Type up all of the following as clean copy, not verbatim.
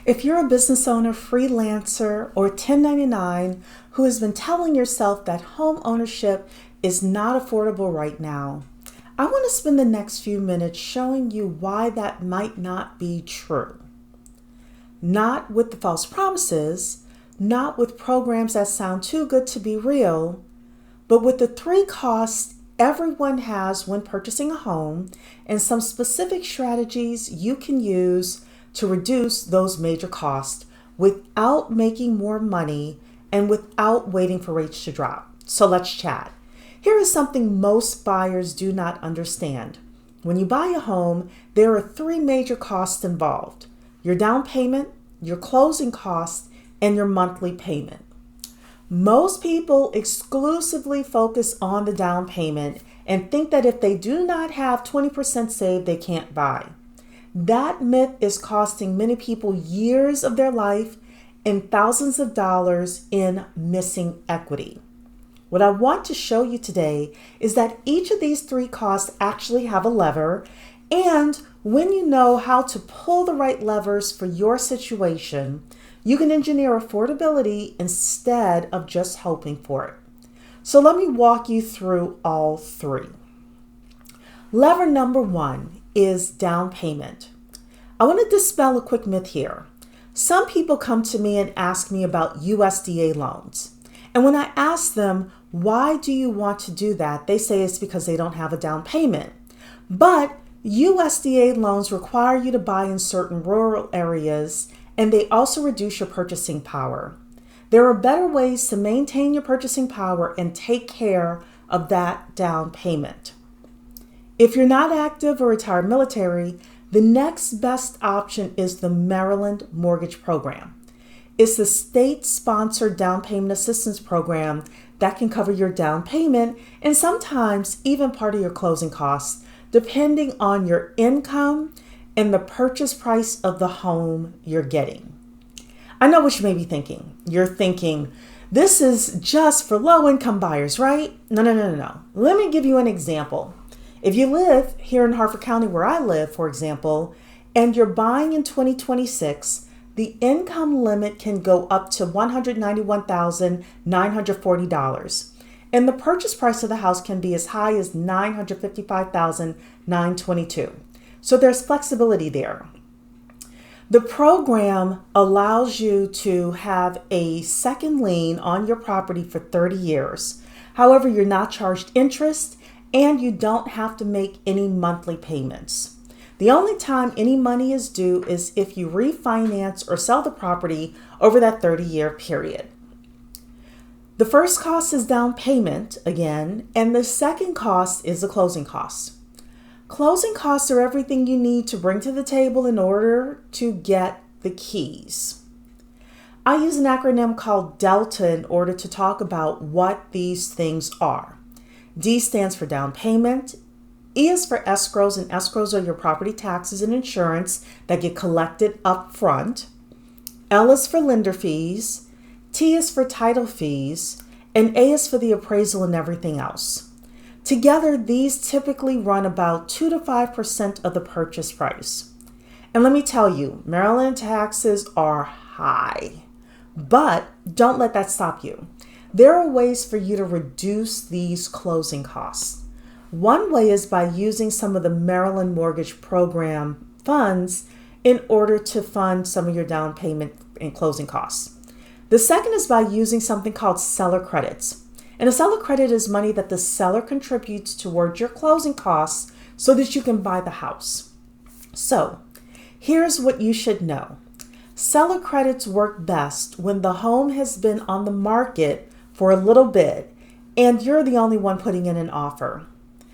If you're a business owner, freelancer, or 1099 who has been telling yourself that home ownership is not affordable right now, I want to spend the next few minutes showing you why that might not be true. Not with the false promises, not with programs that sound too good to be real, but with the 3 costs everyone has when purchasing a home and some specific strategies you can use to reduce those major costs without making more money and without waiting for rates to drop. So let's chat. Here is something most buyers do not understand. When you buy a home, there are 3 major costs involved: your down payment, your closing costs, and your monthly payment. Most people exclusively focus on the down payment and think that if they do not have 20% saved, they can't buy. That myth is costing many people years of their life and thousands of dollars in missing equity. What I want to show you today is that each of these 3 costs actually have a lever, and when you know how to pull the right levers for your situation, you can engineer affordability instead of just hoping for it. So let me walk you through all 3. Lever number 1 is down payment. I want to dispel a quick myth here. Some people come to me and ask me about USDA loans. And when I ask them, why do you want to do that? They say it's because they don't have a down payment. But USDA loans require you to buy in certain rural areas, and they also reduce your purchasing power. There are better ways to maintain your purchasing power and take care of that down payment. If you're not active or retired military, the next best option is the Maryland Mortgage Program. It's the state-sponsored down payment assistance program that can cover your down payment and sometimes even part of your closing costs, depending on your income and the purchase price of the home you're getting. I know what you may be thinking. You're thinking, this is just for low-income buyers, right? No. Let me give you an example. If you live here in Harford County, where I live, for example, and you're buying in 2026, the income limit can go up to $191,940. And the purchase price of the house can be as high as $955,922. So there's flexibility there. The program allows you to have a second lien on your property for 30 years. However, you're not charged interest and you don't have to make any monthly payments. The only time any money is due is if you refinance or sell the property over that 30-year period. The first cost is down payment again, and the second cost is the closing costs. Closing costs are everything you need to bring to the table in order to get the keys. I use an acronym called DELTA in order to talk about what these things are. D stands for down payment. E is for escrows, and escrows are your property taxes and insurance that get collected up front. L is for lender fees. T is for title fees. And A is for the appraisal and everything else. Together, these typically run about 2 to 5% of the purchase price. And let me tell you, Maryland taxes are high, but don't let that stop you. There are ways for you to reduce these closing costs. One way is by using some of the Maryland Mortgage Program funds in order to fund some of your down payment and closing costs. The second is by using something called seller credits. And a seller credit is money that the seller contributes towards your closing costs so that you can buy the house. So, here's what you should know. Seller credits work best when the home has been on the market for a little bit and you're the only one putting in an offer.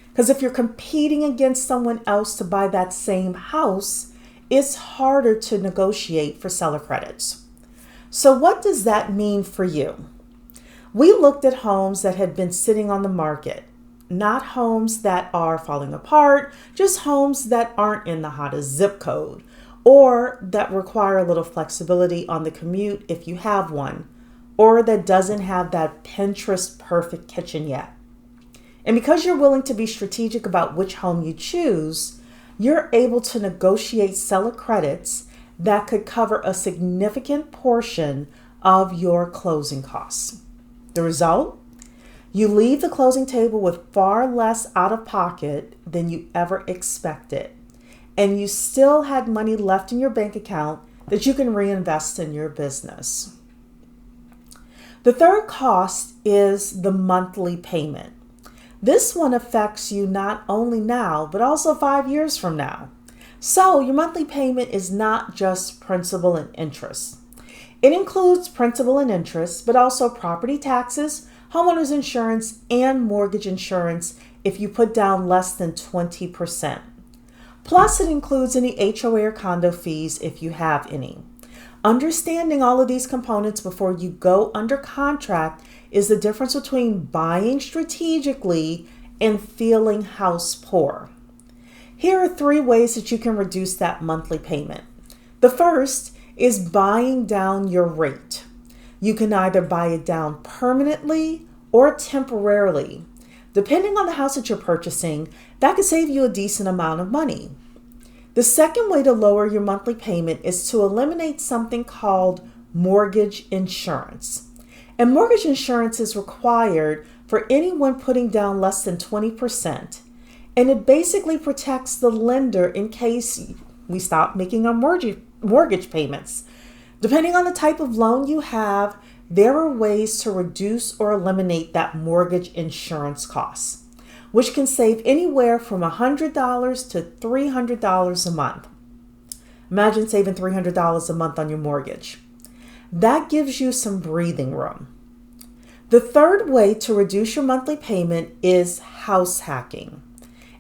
Because if you're competing against someone else to buy that same house, it's harder to negotiate for seller credits. So what does that mean for you? We looked at homes that had been sitting on the market, not homes that are falling apart, just homes that aren't in the hottest zip code or that require a little flexibility on the commute if you have one, or that doesn't have that Pinterest perfect kitchen yet. And because you're willing to be strategic about which home you choose, you're able to negotiate seller credits that could cover a significant portion of your closing costs. The result? You leave the closing table with far less out of pocket than you ever expected, and you still had money left in your bank account that you can reinvest in your business. The third cost is the monthly payment. This one affects you not only now, but also 5 years from now. So your monthly payment is not just principal and interest. It includes principal and interest, but also property taxes, homeowners insurance, and mortgage insurance if you put down less than 20%. Plus, it includes any HOA or condo fees if you have any. Understanding all of these components before you go under contract is the difference between buying strategically and feeling house poor. Here are 3 ways that you can reduce that monthly payment. The first is buying down your rate. You can either buy it down permanently or temporarily. Depending on the house that you're purchasing, that could save you a decent amount of money. The second way to lower your monthly payment is to eliminate something called mortgage insurance. And mortgage insurance is required for anyone putting down less than 20%. And it basically protects the lender in case we stop making our mortgage payments. Depending on the type of loan you have, there are ways to reduce or eliminate that mortgage insurance costs, which can save anywhere from $100 to $300 a month. Imagine saving $300 a month on your mortgage. That gives you some breathing room. The third way to reduce your monthly payment is house hacking.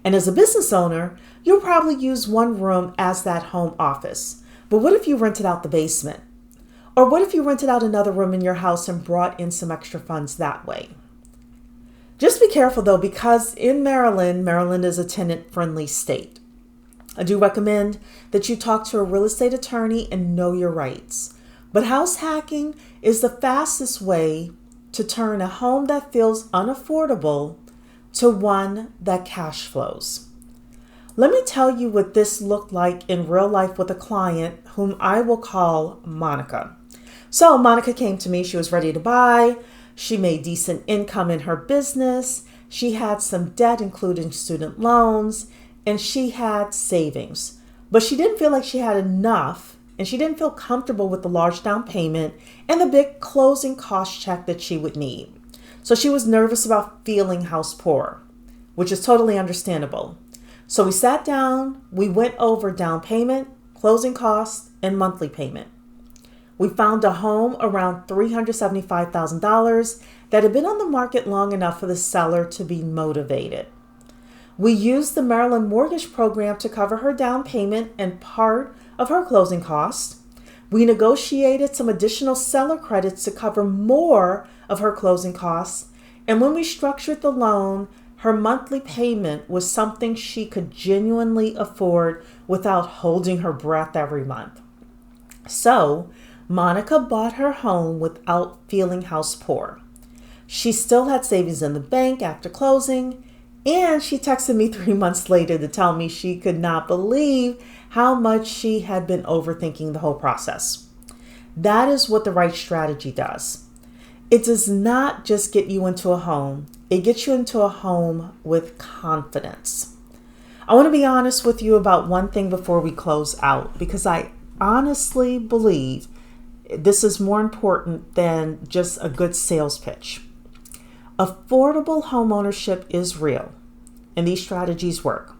And as a business owner, you'll probably use one room as that home office. But what if you rented out the basement? Or what if you rented out another room in your house and brought in some extra funds that way? Just be careful though, because in Maryland is a tenant-friendly state. I do recommend that you talk to a real estate attorney and know your rights. But house hacking is the fastest way to turn a home that feels unaffordable to one that cash flows. Let me tell you what this looked like in real life with a client whom I will call Monica. So Monica came to me, she was ready to buy. She made decent income in her business. She had some debt, including student loans, and she had savings. But she didn't feel like she had enough, and she didn't feel comfortable with the large down payment and the big closing cost check that she would need. So she was nervous about feeling house poor, which is totally understandable. So we sat down, we went over down payment, closing costs, and monthly payment. We found a home around $375,000 that had been on the market long enough for the seller to be motivated. We used the Maryland mortgage program to cover her down payment and part of her closing costs. We negotiated some additional seller credits to cover more of her closing costs. And when we structured the loan, her monthly payment was something she could genuinely afford without holding her breath every month. So, Monica bought her home without feeling house poor. She still had savings in the bank after closing, and she texted me 3 months later to tell me she could not believe how much she had been overthinking the whole process. That is what the right strategy does. It does not just get you into a home, it gets you into a home with confidence. I want to be honest with you about one thing before we close out, because I honestly believe this is more important than just a good sales pitch. Affordable homeownership is real, and these strategies work,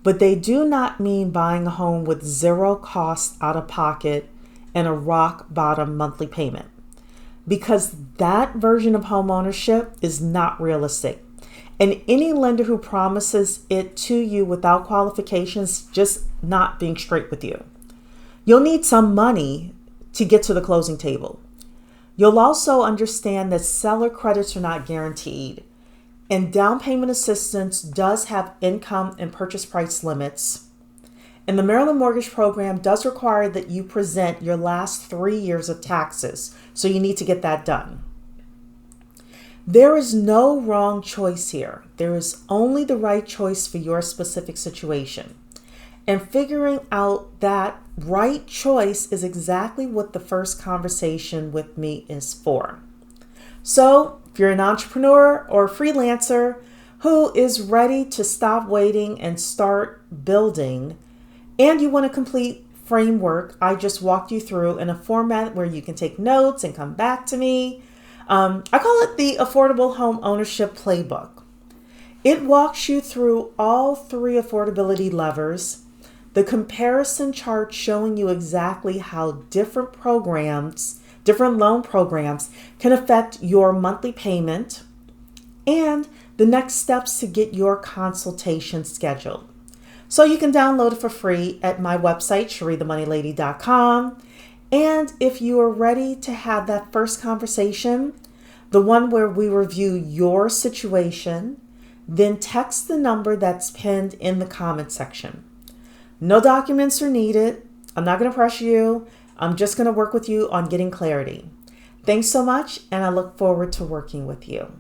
but they do not mean buying a home with zero cost out of pocket and a rock bottom monthly payment, because that version of homeownership is not realistic. And any lender who promises it to you without qualifications, just not being straight with you. You'll need some money to get to the closing table. You'll also understand that seller credits are not guaranteed, and down payment assistance does have income and purchase price limits. And the Maryland Mortgage Program does require that you present your last 3 years of taxes, so you need to get that done. There is no wrong choice here. There is only the right choice for your specific situation. And figuring out that right choice is exactly what the first conversation with me is for. So if you're an entrepreneur or a freelancer who is ready to stop waiting and start building, and you want a complete framework I just walked you through in a format where you can take notes and come back to me, I call it the Affordable Home Ownership Playbook. It walks you through all three affordability levers, the comparison chart showing you exactly how different loan programs can affect your monthly payment, and the next steps to get your consultation scheduled. So you can download it for free at my website, ChereeTheMoneyLady.com. And if you are ready to have that first conversation, the one where we review your situation, then text the number that's pinned in the comment section. No documents are needed. I'm not going to pressure you. I'm just going to work with you on getting clarity. Thanks so much, and I look forward to working with you.